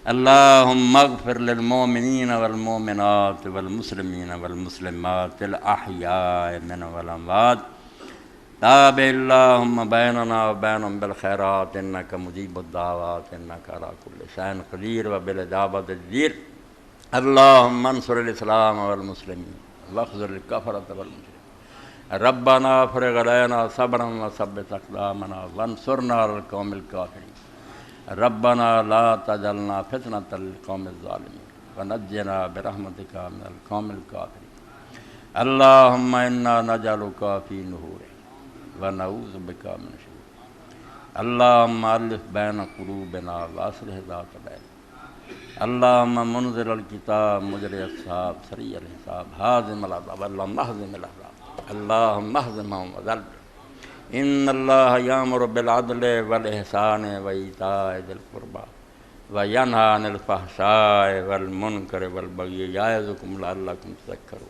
अल्लाहुम्मा अग़फ़िर लिल मोमिनीन वल मोमिनात वल मुस्लिमीन वल मुस्लिमात अल अहयाए मिनहुम वल अमवात ताबिअल्लाहुम्मा बैनना व बैनहुम बिल खैरात इन्नका मुजीबुद दाअवात इन्नका अला कुल्लि शैइन क़दीर व बिल इजाबति जदीर। अल्लाहुम्मा अंसुरिल इस्लाम वल मुस्लिमीन वख़्ज़ुलिल कफ़रत वल मुशरिकीन। रब्बना अफ़रिग़ अलैना सब्रन व सब्बित अक़दामना वंसुरना अलल क़ौमिल काफ़िरीन। रब्बना ला तजअलना फ़ितनतल लिल क़ौमिज़ ज़ालिमीन व नज्जिना बिरहमतिका मिनल क़ौमिल काफ़िरीन। अल्लाहुम्मा इन्ना नजअलुका फ़ी नुहूरिहिम व नऊज़ु बिका मिन शुरूरिहिम। अल्लाहुम्मा अल्लिफ़ बैन क़ुलूबिना व अस्लिह ज़ात बैनिना। अल्लाहुम्मा मुनज़िलल किताब मुजरियस सहाब सरीअल हिसाब हाज़िमल अज़ाब अल्लाहुम्मा हज़िमिल अहज़ाब अल्लाहुम्मा हज़िमहुम व ज़ल्ज़िलहुम। इन्नल्लाह यअमुरु बिल अदलि वल इहसानि व ईताइ ज़िल क़ुरबा व यनहा अनिल फ़हशाइ वल मुनकरि वल बग़ी याइज़ुकुम लअल्लकुम तज़क्करून।